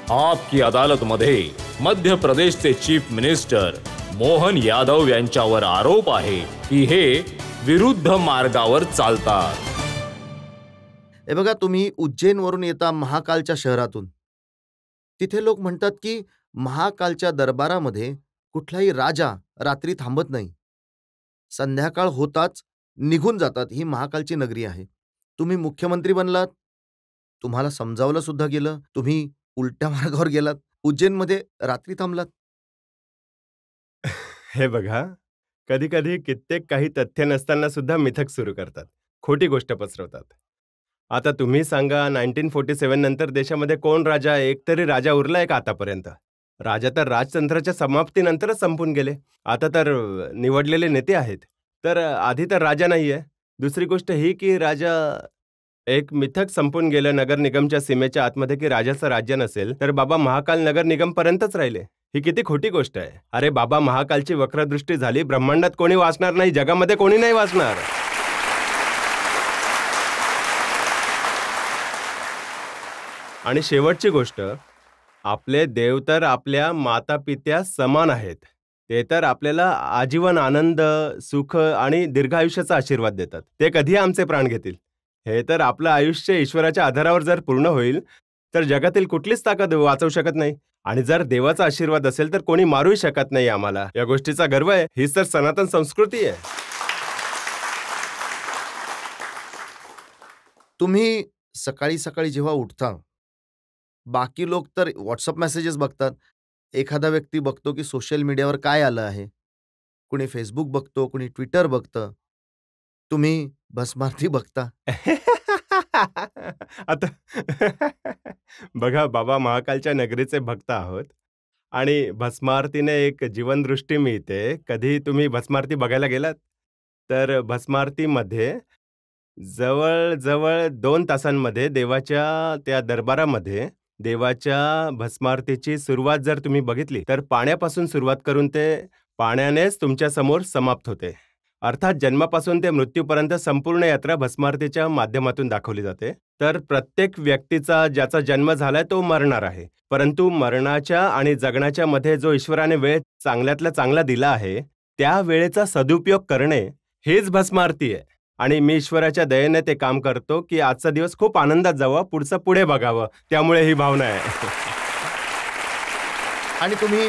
आपकी अदालतमध्ये मध्य प्रदेशचे चीफ मिनिस्टर मोहन यादव यांच्यावर आरोप आहे की हे विरुद्ध मार्गावर चालतात. हे बघा, तुम्ही उज्जैनवरून येता महाकालच्या शहरातून. तिथे लोक म्हणतात की महाकालच्या दरबारामध्ये कुठलाही राजा रात्री थांबत नाही. संध्याकाळ होताच निघून जातात. ही महाकालची नगरी आहे. तुम्ही मुख्यमंत्री बनलात, तुम्हाला समजावलं सुद्धा गेलं, तुम्ही उलट्या मार्गावर गेलात, उज्जैनमध्ये रात्री थांबलात. हे बघा, कधी कधी कित्येक काही तथ्य नसताना सुद्धा मिथक सुरू करतात, खोटी गोष्ट पसरवतात. आता तुम्ही सांगा, 1947 नंतर देशामध्ये कोण राजा, एकतरी राजा उरलाय का आतापर्यंत? राजा तर राजतंत्राच्या समाप्तीनंतरच संपून गेले. आता तर निवडलेले नेते आहेत. तर आधी तर राजा नाहीये. दुसरी गोष्ट ही की राजा एक मिथक संपून गेलं नगर निगमच्या सीमेच्या आतमध्ये की राजाचं राज्य नसेल तर बाबा महाकाल नगर निगम पर्यंतच राहिले. ही किती खोटी गोष्ट आहे. अरे बाबा महाकालची वक्रदृष्टी झाली, ब्रह्मांडात कोणी वाचणार नाही, जगामध्ये कोणी नाही वाचणार. आणि शेवटची गोष्ट, आपले देव तर आपल्या माता पित्या समान आहेत. ते तर आपल्याला आजीवन आनंद, सुख आणि दीर्घायुष्याचा आशीर्वाद देतात. ते कधी आमचे प्राण घेतील? हे तर आपलं आयुष्य ईश्वराच्या आधारावर जर पूर्ण होईल तर जगातील कुठलीच ताकद वाचवू शकत नाही. आणि जर देवाचा आशीर्वाद असेल तर कोणी मारूही शकत नाही आम्हाला. या गोष्टीचा गर्व आहे. हीच तर सनातन संस्कृती आहे. तुम्ही सकाळी सकाळी जेव्हा उठता, बाकी लोक तर व्हॉट्सअप मेसेजेस बघतात. एखादा व्यक्ती बघतो की सोशल मीडियावर काय आलं आहे. कुणी फेसबुक बघतो, कुणी ट्विटर बघतं. तुम्ही भस्मारती बघता. आता बघा बाबा महाकालच्या नगरीचे भक्त आहोत आणि भस्मारतीने एक जीवनदृष्टी मिळते. कधी तुम्ही भस्मारती बघायला गेलात तर भस्मारतीमध्ये जवळजवळ 2 तासांमध्ये देवाच्या त्या दरबारामध्ये देवाच्या भस्मारतीची सुरुवात जर तुम्ही बघितली तर पाण्यापासून सुरुवात करून ते पाण्यानेच तुमच्या समोर समाप्त होते. अर्थात जन्मापासून ते मृत्यूपर्यंत संपूर्ण यात्रा भस्मारतीच्या माध्यमातून दाखवली जाते. तर प्रत्येक व्यक्तीचा ज्याचा जन्म झालाय तो मरणार आहे, परंतु मरणाच्या आणि जगण्याच्या मध्ये जो ईश्वराने वेळ चांगल्यातला चांगला दिला आहे त्या वेळेचा सदुपयोग करणे हेच भस्मारती आहे. आणि मी ईश्वराच्या दयेने ते काम करतो की आजचा दिवस खूप आनंदात जावा, पुढचं पुढे बघावं. त्यामुळे ही भावना आहे. आणि तुम्ही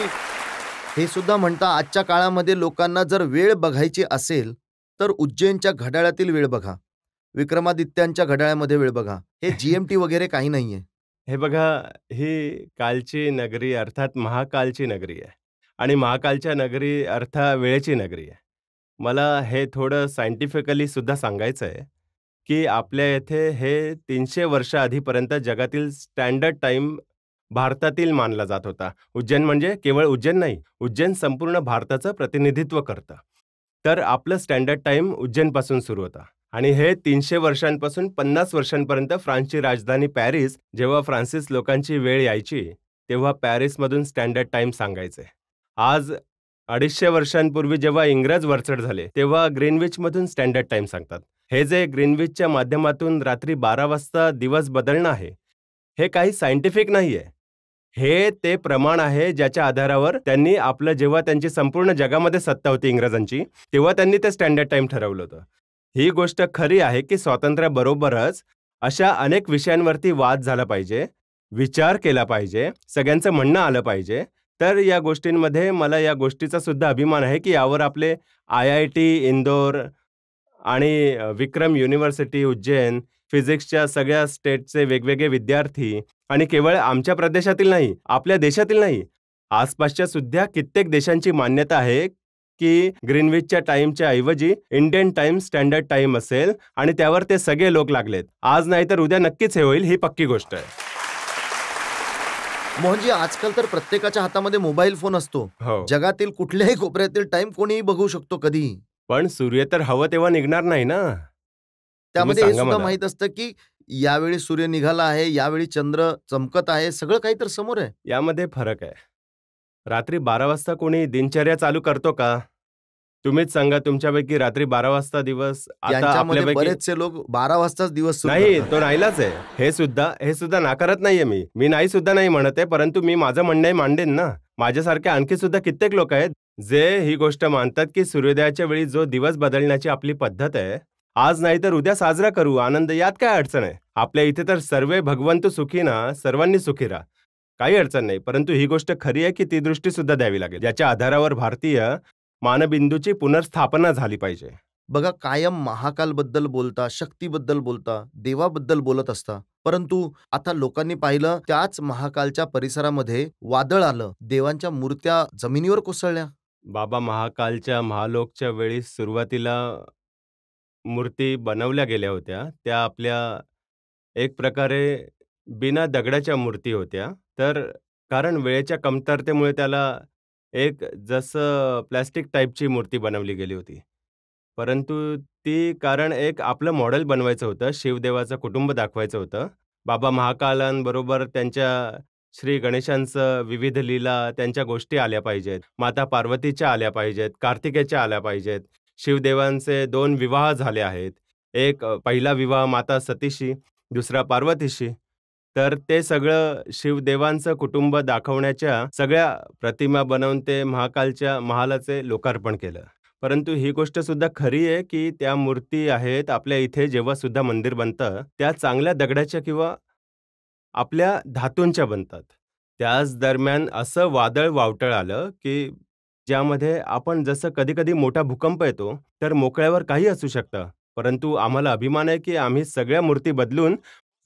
हे सुद्धा म्हणता, आजच्या काळामध्ये लोकांना जर वेळ बघायची असेल तर उज्जैनच्या घड्याळातील वेळ बघा, विक्रमादित्यांच्या घड्याळामध्ये वेळ बघा. हे GMT वगैरे काही नाहीये. हे बघा, ही कालची नगरी अर्थात महाकालची नगरी आहे आणि महाकालच्या नगरी अर्थात वेळेची नगरी आहे. मला हे थोडं सायंटिफिकली सुद्धा सांगायचं आहे की आपल्या येथे हे 300 वर्ष आधीपर्यंत जगातील स्टँडर्ड टाइम भारतातील मानला जात होता. उज्जैन म्हणजे केवळ उज्जैन नाही, उज्जैन संपूर्ण भारताचं प्रतिनिधित्व करतं. तर आपलं स्टँडर्ड टाइम उज्जैनपासून सुरू होता आणि हे 300 वर्षांपासून 50 वर्षांपर्यंत फ्रान्सची राजधानी पॅरिस, जेव्हा फ्रान्सिस लोकांची वेळ यायची तेव्हा पॅरिसमधून स्टँडर्ड टाइम सांगायचे. आज 250 वर्षांपूर्वी जेव्हा इंग्रज वरचढ झाले तेव्हा ग्रीनविचमधून स्टँडर्ड टाइम सांगतात. हे जे ग्रीनविचच्या माध्यमातून रात्री 12 वाजता दिवस बदलणं आहे, हे काही सायंटिफिक नाहीये. हे ते प्रमाण आहे ज्याच्या आधारावर त्यांनी आपलं, जेव्हा त्यांची संपूर्ण जगामध्ये सत्ता होती इंग्रजांची, तेव्हा त्यांनी ते स्टँडर्ड टाइम ठरवलं होतं. ही गोष्ट खरी आहे की स्वातंत्र्याबरोबरच अशा अनेक विषयांवरती वाद झाला पाहिजे, विचार केला पाहिजे, सगळ्यांचं म्हणणं आलं पाहिजे. तर या गोष्टींमध्ये मला या गोष्टीचा सुद्धा अभिमान आहे की यावर आपले IIT इंदोर आणि विक्रम युनिव्हर्सिटी उज्जैन, फिजिक्सच्या सगळ्या स्टेटचे वेगवेगळे विद्यार्थी, आणि केवळ आमच्या प्रदेशातील नाही, आपल्या देशातील नाही, आसपासच्या सुद्धा कित्येक देशांची मान्यता आहे की ग्रीनविचच्या टाईमच्या ऐवजी इंडियन टाइम स्टँडर्ड टाइम असेल आणि त्यावर ते सगळे लोक लागलेत. आज नाही तर उद्या नक्कीच हे होईल, ही पक्की गोष्ट आहे. मोहनजी, आजकाल तर प्रत्येकाच्या हातामध्ये मोबाईल फोन असतो. हो. जगातील कुठल्याही कोपऱ्यातील टाइम कोणीही बघू शकतो कधीही. पण सूर्य तर हवं तेव्हा निघणार नाही ना. त्यामध्ये हे सांगा सुद्धा मला. माहित असतं की यावेळी सूर्य निघाला आहे, यावेळी चंद्र चमकत आहे, सगळं काही तर समोर आहे. यामध्ये फरक आहे. रात्री 12 वाजता कोणी दिनचर्या चालू करतो का? तुम्हीच सांगा, तुमच्यापैकी रात्री 12 वाजता दिवस आता यांच्यामध्ये आपल्यापैकी बरेचसे लोक 12 वाजताच दिवस सुरू नाही, करतात. तो नाईलाज आहे. हे सुद्धा नाकारत नाहीये मी नाही सुद्धा नाही म्हणत आहे, परंतु मी माझं म्हणणंही मांडेन ना. माझ्यासारखे आणखी सुद्धा कित्येक लोक आहेत जे ही गोष्ट मानतात की सूर्योदयाच्या वेळी जो दिवस बदलण्याची आपली पद्धत आहे, आज नाही तर उद्या साजरा करू आनंद, यात काय अडचण आहे. आपल्या इथे तर सर्वे भगवंतु सुखी ना, सर्वांनी सुखी राहा, काही अडचण नाही. परंतु ही गोष्ट खरी आहे की ती दृष्टी सुद्धा द्यावी लागेल, ज्याच्या आधारावर भारतीय मानबिंदूची पुनर्स्थापना झाली पाहिजे. बघा, कायम महाकालबद्दल बोलता, शक्तीबद्दल बोलता, देवाबद्दल बोलत असता, परंतु आता लोकांनी पाहिलं त्याच महाकालच्या परिसरामध्ये वादळ आलं, देवांच्या मूर्त्या जमिनीवर कोसळल्या. बाबा महाकालच्या महालोकच्या वेळी सुरुवातीला मूर्ती बनवल्या गेल्या होत्या. त्या आपल्या एक प्रकारे बिना दगडाच्या मूर्ती होत्या. तर कारण वेळेच्या कमतरतेमुळे त्याला एक जसं प्लास्टिक टाईपची मूर्ती बनवली गेली होती. परंतु ती कारण एक आपलं मॉडेल बनवायचं होतं, शिवदेवाचं कुटुंब दाखवायचं होतं. बाबा महाकालांबरोबर त्यांच्या श्री गणेशांचं विविध लीला, त्यांच्या गोष्टी आल्या पाहिजेत. माता पार्वतीच्या आल्या पाहिजेत, कार्तिकेयच्या आल्या पाहिजेत. शिवदेवांचे 2 विवाह झाले आहेत. एक पहिला विवाह माता सतीशी, दुसरा पार्वतीशी. तर ते सगळं शिवदेवांचं कुटुंब दाखवण्याच्या सगळ्या प्रतिमा बनवून ते महाकालच्या महालाचे लोकार्पण केलं. परंतु ही गोष्ट सुद्धा खरी आहे की त्या मूर्ती आहेत आपल्या इथे जेव्हा सुद्धा मंदिर बनतं, त्या चांगल्या दगडाच्या किंवा आपल्या धातूंच्या बनतात. त्याच दरम्यान असं वादळ वावटळ आलं की ज्यामध्ये आपण जसं कधी-कधी मोठा भूकंप येतो, तर मोकळ्यावर काही असू शकतं. परंतु आम्हाला अभिमान आहे की आम्ही सगळ्या मूर्ती बदलून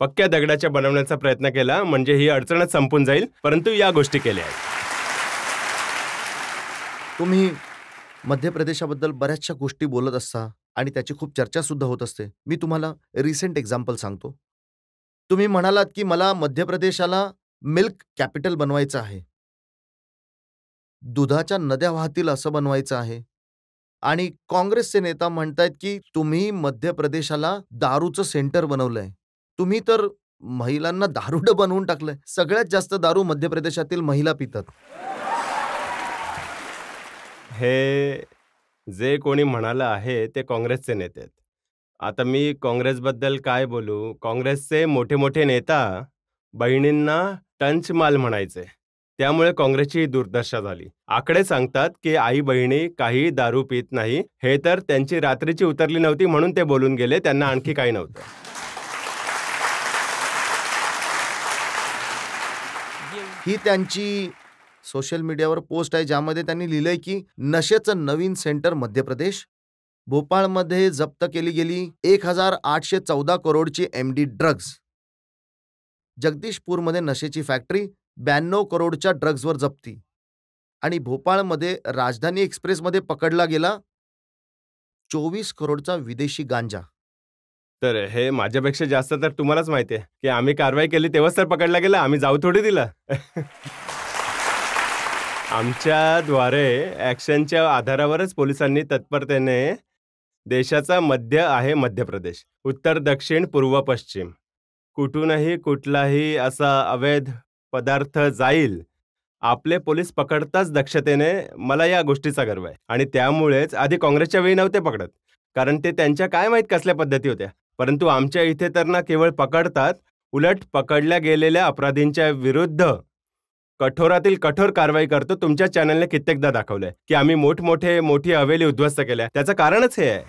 पक्क्या दगडाच्या बनवण्याचा प्रयत्न केला, म्हणजे ही अडचणच संपून जाईल. परंतु या गोष्टी केल्या आहेत. तुम्ही मध्य प्रदेशाबद्दल बऱ्याचशा गोष्टी बोलत असता आणि त्याची खूप चर्चा सुद्धा होत असते. मी तुम्हाला रिसेंट एक्झाम्पल सांगतो. तुम्ही म्हणालात की मला मध्य प्रदेशाला मिल्क कॅपिटल बनवायचं आहे, दुधाच्या नद्या वाहतील असं बनवायचं आहे, आणि काँग्रेसचे नेता म्हणतायत की तुम्ही मध्य प्रदेशाला दारूचं सेंटर बनवलंय. तुम्ही तर महिलांना दारुडं बनवून टाकलंय. सगळ्यात जास्त दारू मध्य प्रदेशातील महिला पितात. हे जे कोणी म्हणालं आहे ते काँग्रेसचे नेते आहेत. आता मी काँग्रेसबद्दल काय बोलू? काँग्रेसचे मोठे मोठे नेता बहिणींना टंचमाल म्हणायचे. त्यामुळे काँग्रेसची दुर्दशा झाली. आकडे सांगतात की आई बहिणी काही दारू पित नाही. हे तर त्यांची रात्रीची उतरली नव्हती म्हणून ते बोलून गेले, त्यांना आणखी काही नव्हतं. ही त्यांची सोशल मीडियावर पोस्ट आहे ज्यामध्ये त्यांनी लिहिलंय की नशेचं नवीन सेंटर मध्य प्रदेश. भोपाळमध्ये जप्त केली गेली 1814 करोडची MD ड्रग्ज. जगदीशपूरमध्ये नशेची फॅक्टरी, 92 करोडच्या ड्रग्जवर जप्ती. आणि भोपाळमध्ये राजधानी एक्सप्रेसमध्ये पकडला गेला 24 करोडचा विदेशी गांजा. तर हे माझ्यापेक्षा जास्त तर तुम्हालाच माहिती आहे की आम्ही कारवाई केली तेव्हाच तर पकडला गेला. आम्ही जाऊ थोडी दिला. आमच्याद्वारे ॲक्शनच्या आधारावरच पोलिसांनी तत्परतेने देशाचा मध्य आहे मध्य प्रदेश, उत्तर दक्षिण पूर्व पश्चिम, कुठूनही कुठलाही असा अवैध पदार्थ जाईल आपले पोलीस पकडताच दक्षतेने. मला या गोष्टीचा गर्व आहे. आणि त्यामुळेच आधी काँग्रेसच्या वेळी नव्हते पकडत, कारण ते त्यांच्या काय माहीत कसल्या पद्धती होत्या. परंतु आमच्या इथे तर ना केवळ पकडतात, उलट पकडल्या गेलेल्या अपराधींच्या विरुद्ध कठोरातील कठोर कारवाई करतो. तुमच्या चॅनलने कित्येकदा दाखवलंय की आम्ही मोठी हवेली उद्ध्वस्त केल्या. त्याचं कारणच हे आहे.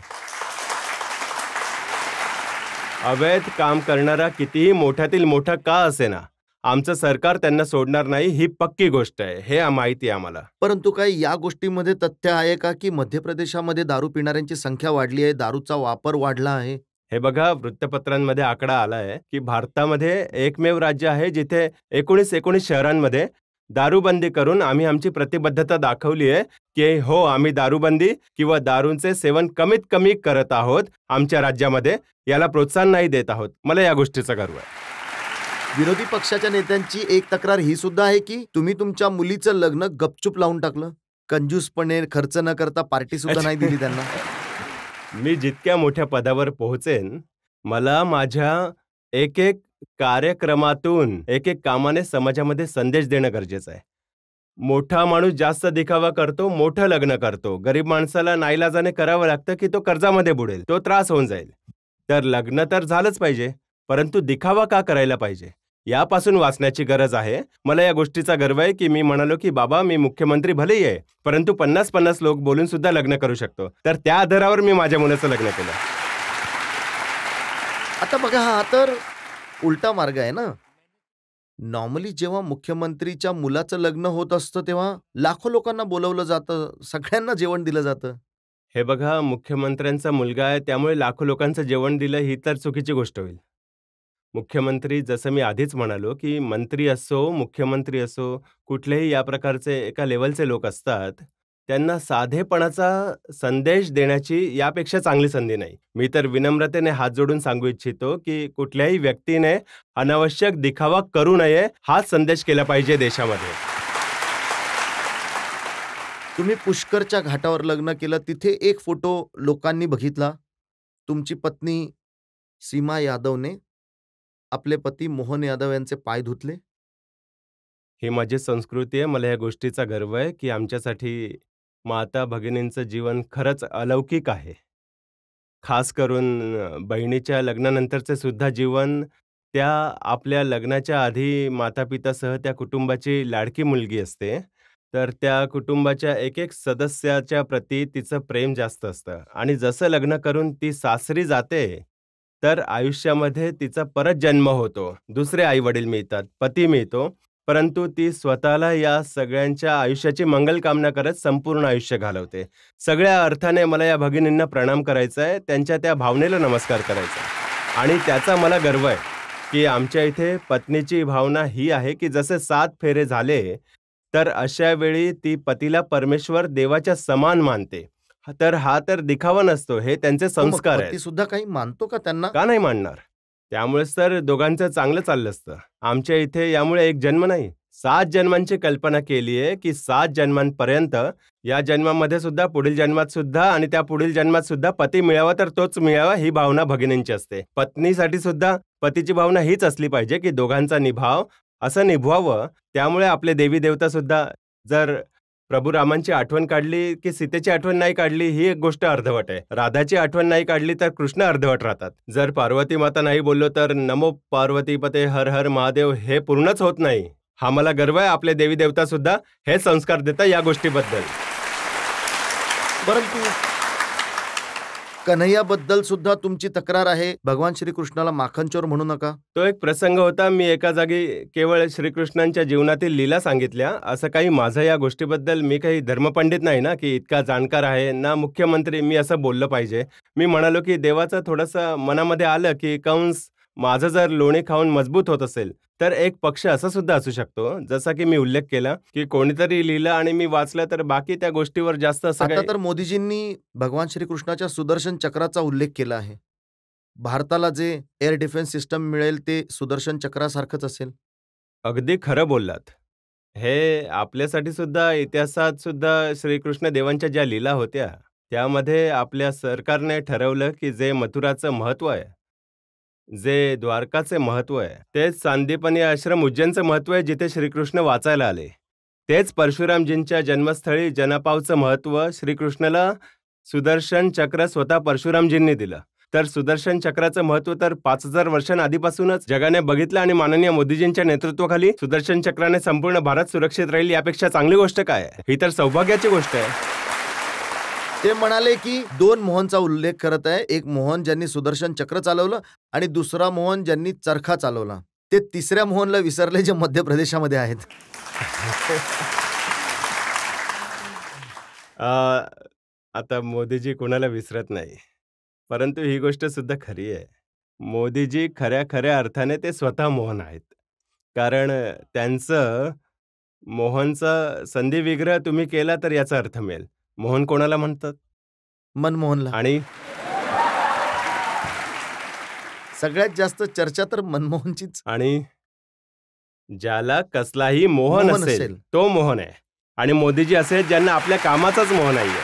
अवैध काम करणारा कितीही मोठ्यातील मोठा का असेना, आमचं सरकार त्यांना सोडणार नाही, ही पक्की गोष्ट आहे. हे माहिती आहे आम्हाला. परंतु काय या गोष्टीमध्ये तथ्य आहे का की मध्य प्रदेशामध्ये दारू पिणाऱ्यांची संख्या वाढली आहे, दारूचा वापर वाढला आहे? हे बघा, वृत्तपत्रांमध्ये आकडा आलाय की भारतामध्ये एकमेव राज्य आहे जिथे 19 शहरांमध्ये दारूबंदी करून आम्ही आमची प्रतिबद्धता दाखवली आहे की हो, आम्ही दारूबंदी किंवा दारूंचे सेवन कमीत कमी करत आहोत आमच्या राज्यामध्ये, याला प्रोत्साहन नाही देत आहोत. मला या गोष्टीचा गर्व आहे. विरोधी पक्षाच्या नेत्यांची एक तक्रार ही सुद्धा आहे की तुम्ही तुमच्या मुलीचं लग्न गपचूप लावून टाकलं, कंजूसपणे खर्च न करता पार्टी सुद्धा नाही दिली त्यांना. मी जितक्या मोठ्या पदावर पोहोचेन, मला माझ्या एक कार्यक्रमातून एक कामाने समाजामध्ये संदेश देणं गरजेचं आहे. मोठा माणूस जास्त दिखावा करतो, मोठं लग्न करतो. गरीब माणसाला नाईलाजाने करावं लागतं की तो कर्जामध्ये बुडेल, तो त्रास होऊन जाईल. तर लग्न तर झालंच पाहिजे, परंतु दिखावा का करायला पाहिजे यापासून वाचण्याची गरज आहे. मला या गोष्टीचा गर्व आहे की मी म्हणालो की बाबा मी मुख्यमंत्री भलेही आहे, परंतु 50-50 लोक बोलून सुद्धा लग्न करू शकतो. तर त्या आधारावर मी माझ्या मुलाचं लग्न केलं. आता बघा, हा तर उलटा मार्ग आहे ना. नॉर्मली जेव्हा मुख्यमंत्रीच्या मुलाचं लग्न होत असतं तेव्हा लाखो लोकांना बोलवलं जातं, सगळ्यांना जेवण दिलं जातं. हे बघा, मुख्यमंत्र्यांचा मुलगा आहे त्यामुळे लाखो लोकांचं जेवण दिलं ही तर चुकीची गोष्ट होईल. मुख्यमंत्री, जसं मी आधीच म्हणालो की मंत्री असो, मुख्यमंत्री असो, कुठलेही या प्रकारचे एका लेवलचे लोक असतात, त्यांना साधेपणाचा संदेश देण्याची यापेक्षा चांगली संधी नाही. मी तर विनम्रतेने हात जोडून सांगू इच्छितो की कुठल्याही व्यक्तीने अनावश्यक दिखावा करू नये, हाच संदेश केला पाहिजे देशामध्ये. तुम्ही पुष्करच्या घाटावर लग्न केलं, तिथे एक फोटो लोकांनी बघितला. तुमची पत्नी सीमा यादवने आपले पती मोहन यादव यांचे पाय धुतले. ही माझी संस्कृती आहे. मला या गोष्टीचा गर्व आहे की आमच्यासाठी माता भगिनींचं जीवन खरंच अलौकिक आहे. खास करून बहिणीच्या लग्नानंतरचे सुद्धा जीवन, त्या आपल्या लग्नाच्या आधी माता-पितासह त्या कुटुंबाची लाडकी मुलगी असते. तर त्या कुटुंबाच्या एक-एक सदस्याच्या प्रती तिचं प्रेम जास्त असतं आणि जसं लग्न करून ती सासरी जाते, तर आयुष्यामध्ये तिचा परत जन्म होतो. दुसरे आई-वडील मिळतात, पती मिळतो, परंतु ती स्वतःला या सगळ्यांच्या आयुष्याची मंगलकामना करत संपूर्ण आयुष्य घालवते. सगळ्या अर्थाने मला या भगिनींना प्रणाम करायचा आहे, त्यांच्या त्या भावनेला नमस्कार करायचा आहे आणि त्याचा मला गर्व आहे की आमच्या इथे पत्नीची भावना ही आहे की जसे 7 फेरे झाले, तर अशा वेळी ती पतीला परमेश्वर देवाच्या समान मानते. तर हा तर दिखावा नसतो, हे त्यांचे हो, मग संस्कार आहेत. पती सुद्धा काही मानतो का त्यांना? का नाही मानणार? त्यामुळेच तर दोघांचं चांगलं चाललं असतं. आमच्या इथे यामुळे एक जन्म नाही, 7 जन्मांची कल्पना केली आहे की 7 जन्मांपर्यंत, या जन्मामध्ये सुद्धा, पुढील जन्मात सुद्धा आणि त्या पुढील जन्मात सुद्धा पती मिळावा तर तोच मिळावा, ही भावना भगिनींची असते. पत्नीसाठी सुद्धा पतीची भावना हीच असली पाहिजे की दोघांचा निभाव असं निभवावं. त्यामुळे आपले देवी देवता सुद्धा जर प्रभू रामांची आठवण काढली की सीतेची आठवण नाही काढली, ही एक गोष्ट अर्धवट आहे. राधाची आठवण नाही काढली तर कृष्ण अर्धवट राहतात. जर पार्वती माता नाही बोललो तर नमो पार्वतीपते हर हर महादेव हे पूर्णच होत नाही. हा मला गर्व आहे, आपले देवी देवता सुद्धा हे संस्कार देतात या गोष्टीबद्दल. परंतु कन्हैयाबद्दल सुद्धा तुमची तक्रार आहे, भगवान श्रीकृष्णाला माखनचोर म्हणू नका. तो एक प्रसंग होता. मी एका जागी केवळ श्रीकृष्णांच्या जीवनातील लीला सांगितल्या. असं काही माझं या गोष्टीबद्दल, मी काही धर्मपंडित नाही ना की इतका जाणकार आहे ना मुख्यमंत्री, मी असं बोललं पाहिजे. मी म्हणालो की देवाचं थोडंसं मनामध्ये आलं की कंस माझं जर लोणी खाऊन मजबूत होत असेल, तर एक पक्ष असा सुद्धा असू शकतो, जसा की मी उल्लेख केला की कोणीतरी लिहिलं आणि मी वाचलं, तर बाकी त्या गोष्टीवर जास्त असं आता काही. तर मोदीजींनी भगवान श्रीकृष्णाच्या सुदर्शन चक्राचा उल्लेख केला आहे. भारताला जे एअर डिफेन्स सिस्टम मिळेल ते सुदर्शन चक्रासारखंच असेल. अगदी खरं बोललात. हे आपल्यासाठी सुद्धा इतिहासात सुद्धा श्रीकृष्ण देवांच्या ज्या लीला होत्या, त्यामध्ये आपल्या सरकारने ठरवलं की जे मथुराचं महत्त्व आहे, जे द्वारकाचे महत्त्व आहे, तेच सांदीपनी आश्रम उज्जैनचं महत्त्व आहे, जिथे श्रीकृष्ण वाचायला आले. तेच परशुरामजींच्या जन्मस्थळी जनापावचं महत्त्व श्रीकृष्णाला सुदर्शन चक्र स्वतः परशुरामजींनी दिलं. तर सुदर्शन चक्राचं महत्त्व तर 5000 वर्षांआधीपासूनच जगाने बघितलं आणि माननीय मोदीजींच्या नेतृत्वाखाली सुदर्शन चक्राने संपूर्ण भारत सुरक्षित राहील, यापेक्षा चांगली गोष्ट काय आहे? ही तर सौभाग्याची गोष्ट आहे. ते म्हणाले की 2 मोहनचा उल्लेख करत आहे. एक मोहन ज्यांनी सुदर्शन चक्र चालवलं आणि दुसरा मोहन ज्यांनी चरखा चालवला. ते तिसऱ्या मोहनला विसरले, जे मध्य प्रदेशामध्ये आहेत. आता मोदीजी कोणाला विसरत नाही, परंतु ही गोष्ट सुद्धा खरी आहे. मोदीजी खऱ्या अर्थाने ते स्वतः मोहन आहेत. कारण त्यांचं मोहनचा संधी विग्रह तुम्ही केला तर याचा अर्थ मिळेल. मोहन कोणाला म्हणतात? मनमोहनला. आणि सगळ्यात जास्त चर्चा तर मनमोहनचीच. आणि ज्याला कसलाही मोहन मोहन असेल असेल. तो मोहन आहे. आणि मोदीजी असे ज्यांना आपल्या कामाचाच मोह नाहीये,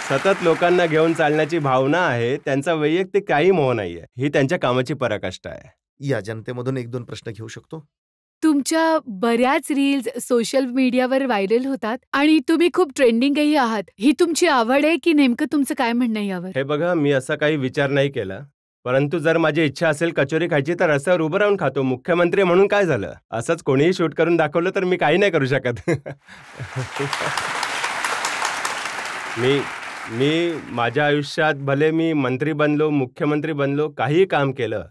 सतत लोकांना घेऊन चालण्याची भावना आहे, त्यांचा वैयक्तिक काही मोह नाहीये, ही त्यांच्या कामाची पराकाष्ठा आहे. या जनतेमधून 1-2 प्रश्न घेऊ शकतो. तुमच्या बऱ्याच रील्स सोशल मीडियावर व्हायरल होतात आणि तुम्ही खूप ट्रेंडिंगही आहात. ही तुमची आवड आहे की नेमकं तुमचं काय म्हणणं आहे यावर? हे बघा, मी असा काही विचार नाही केला. परंतु जर माझी इच्छा असेल कचोरी खायची तर रस्त्यावर उभं राहून खातो. मुख्यमंत्री म्हणून काय झालं? असंच कोणीही शूट करून दाखवलं तर मी काही नाही करू शकत. मी माझ्या आयुष्यात भले मी मंत्री बनलो, मुख्यमंत्री बनलो, काहीही काम केलं,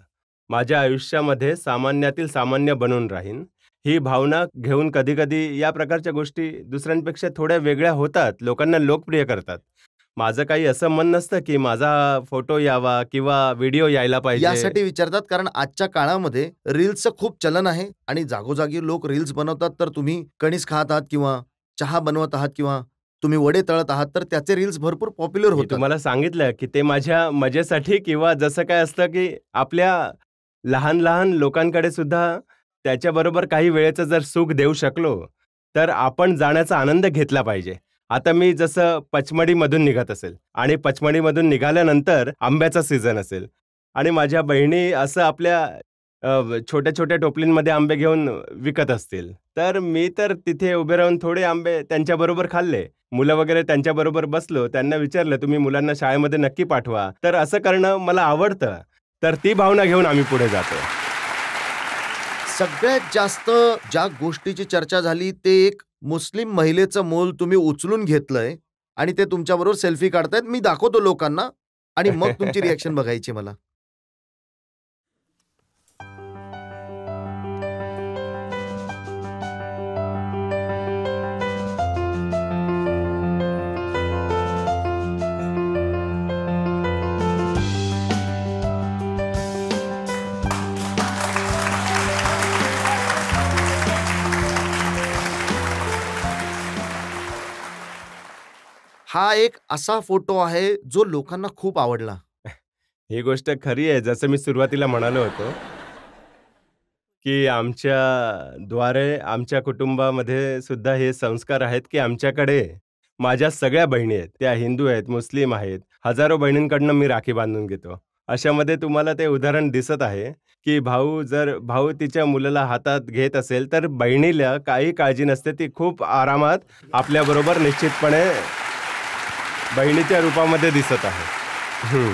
माझ्या आयुष्यामध्ये सामान्यातील सामान्य बनून राहीन. ही भावना घेऊन कधी-कधी या प्रकारच्या गोष्टी दुसऱ्यांपेक्षा थोड्या वेगळ्या होतात, लोकांना लोकप्रिय करतात. माझं काही असं मन नसतं की माझा फोटो यावा किंवा व्हिडिओ यायला पाहिजे. यासाठी विचारतात कारण आजच्या काळामध्ये रील्सचं खूप चलन आहे आणि जागोजागी लोक रील्स बनवतात. तर तुम्ही कणीस खात आहात किंवा चहा बनवत आहात किंवा तुम्ही वडे तळत आहात तर त्याचे रील्स भरपूर पॉप्युलर मी होतात. तुम्हाला सांगितलं की ते माझ्या मजेसाठी किंवा जसं काय असतं की आपल्या लहान लहान लोकांकडे सुद्धा त्याच्याबरोबर काही वेळेचं जर सुख देऊ शकलो तर आपण जाण्याचा आनंद घेतला पाहिजे. आता मी जसं पचमढीमधून निघत असेल आणि पचमढीमधून निघाल्यानंतर आंब्याचा सीझन असेल आणि माझ्या बहिणी असं आपल्या छोट्या छोट्या टोपलींमध्ये आंबे घेऊन विकत असतील, तर मी तर तिथे उभे राहून थोडे आंबे त्यांच्याबरोबर खाल्ले. मुलं वगैरे त्यांच्याबरोबर बसलो, त्यांना विचारलं तुम्ही मुलांना शाळेमध्ये नक्की पाठवा. तर असं करणं मला आवडतं. तर ती भावना घेऊन आम्ही पुढे जातो. सगळ्यात जास्त ज्या गोष्टीची चर्चा झाली ते एक मुस्लिम महिलेचं मोल तुम्ही उचलून घेतलंय आणि ते तुमच्याबरोबर सेल्फी काढतायत. मी दाखवतो लोकांना आणि मग तुमची रिॲक्शन बघायची मला. हा एक असा फोटो आहे जो लोकांना खूप आवडला. ही गोष्ट खरी आहे. जसं मी सुरुवातीला म्हणालो होतो की आमच्याद्वारे आमच्या कुटुंबामध्ये सुद्धा हे संस्कार आहेत की आमच्याकडे माझ्या सगळ्या बहिणी आहेत. त्या हिंदू आहेत, मुस्लिम आहेत. हजारो बहिणींकडनं मी राखी बांधून घेतो. अशामध्ये तुम्हाला ते उदाहरण दिसत आहे की भाऊ तिच्या मुलाला हातात घेत असेल तर बहिणीला काही काळजी नसते. ती खूप आरामात आपल्याबरोबर निश्चितपणे बहिणीच्या रूपामध्ये दिसत आहे.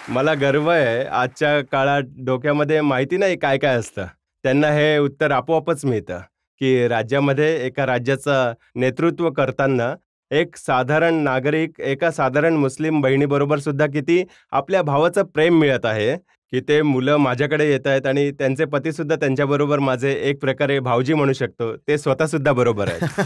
मला गर्व आहे. आजच्या काळात डोक्यामध्ये माहिती नाही काय काय असतं, त्यांना हे उत्तर आपोआपच मिळतं की राज्यामध्ये एका राज्याचं नेतृत्व करताना एक साधारण नागरिक एका साधारण मुस्लिम बहिणीबरोबर सुद्धा किती आपल्या भावाचं प्रेम मिळत आहे की ते मुलं माझ्याकडे येत आहेत आणि त्यांचे पती सुद्धा त्यांच्याबरोबर माझे एक प्रकारे भावजी म्हणू शकतो, ते स्वतः सुद्धा बरोबर आहेत.